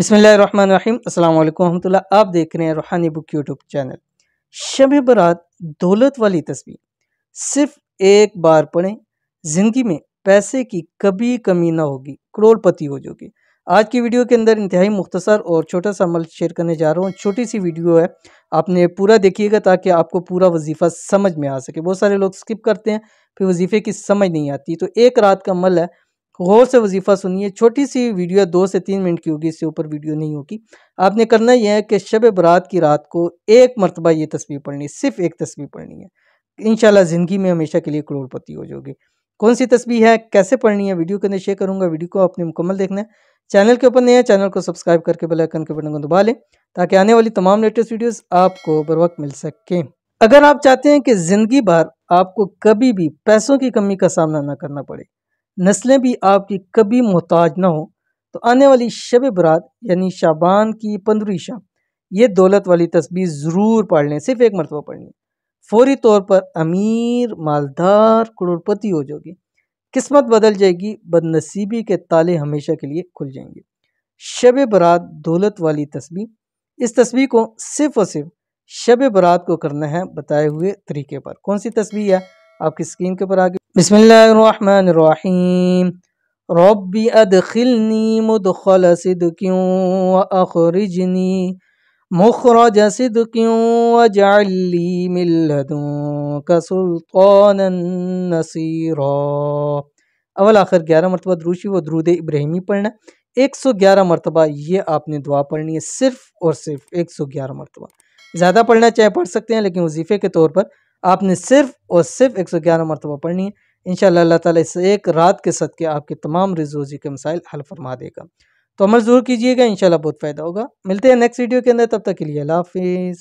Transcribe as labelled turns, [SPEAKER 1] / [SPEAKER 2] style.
[SPEAKER 1] बिस्मिल्लाहिर्रहमानिर्रहीम अस्सलाम वालेकुम रहमतुल्लाह। आप देख रहे हैं रूहानी बुक यूट्यूब चैनल। शब बरात दौलत वाली तस्वीर सिर्फ एक बार पढ़ें, जिंदगी में पैसे की कभी कमी ना होगी, करोड़पति हो जाओगे। आज की वीडियो के अंदर इंतहाई मुख्तसर और छोटा सा अमल शेयर करने जा रहा हूँ। छोटी सी वीडियो है, आपने पूरा देखिएगा ताकि आपको पूरा वजीफ़ा समझ में आ सके। बहुत सारे लोग स्किप करते हैं, फिर वजीफ़े की समझ नहीं आती। तो एक रात का अमल है, गौर से वजीफ़ा सुनिए। छोटी सी वीडियो है, 2 से 3 मिनट की होगी, इससे ऊपर वीडियो नहीं होगी। आपने करना यह है कि शब बारात की रात को एक मरतबा ये तस्वीर पढ़नी है, सिर्फ एक तस्वीर पढ़नी है। इंशाल्लाह ज़िंदगी में हमेशा के लिए करोड़पति हो जाओगे। कौन सी तस्वीर है, कैसे पढ़नी है, वीडियो के अंदर शेयर करूँगा। वीडियो को आपने मुकम्मल देखना है। चैनल के ऊपर नए हैं, चैनल को सब्सक्राइब करके बेल आइकन के बटन को दबा लें ताकि आने वाली तमाम लेटेस्ट वीडियोस आपको बर वक्त मिल सकें। अगर आप चाहते हैं कि ज़िंदगी भर आपको कभी भी पैसों की कमी का सामना ना करना पड़े, नस्लें भी आपकी कभी मोहताज ना हो, तो आने वाली शब बारात यानी शाबान की 15वीं शाम ये दौलत वाली तस्बीह ज़रूर पढ़ लें। सिर्फ एक मरतबा पढ़नी है, फौरी तौर पर अमीर, मालदार, करोड़पति हो जाओगे। किस्मत बदल जाएगी, बदनसीबी के ताले हमेशा के लिए खुल जाएंगे। शब बारात दौलत वाली तस्बीह, इस तस्बीह को सिर्फ और सिर्फ शब बारात को करना है बताए हुए तरीके पर। कौन सी तस्बीह है, आपकी स्क्रीन के ऊपर आगे। बिस्मिल्लाहिर्रहमानिर्रहीम। रब्बी अदखिलनी मुदखल सिद्किन व अखरिजनी मुखरज सिद्किन वजअलनी मिन लदुनका सुल्तानन नसीरा। अव्वल आखिर 11 मरतबा द्रूशी व दरूद इब्राहिमी पढ़ना। 111 मरतबा ये आपने दुआ पढ़नी है, सिर्फ और सिर्फ 111 मरतबा। ज़्यादा पढ़ना चाहे पढ़ सकते हैं, लेकिन वजीफ़े के तौर पर आपने सिर्फ और सिर्फ 111 मरतबा पढ़नी है। इंशाअल्लाह अल्लाह ताला इस एक रात के सदके आपके तमाम रिज़-रोज़ी के मसाइल हल फरमा देगा। तो अमल ज़रूर कीजिएगा, इंशाअल्लाह बहुत फ़ायदा होगा। मिलते हैं नेक्स्ट वीडियो के अंदर, तब तक के लिए अल्लाह हाफ़िज़।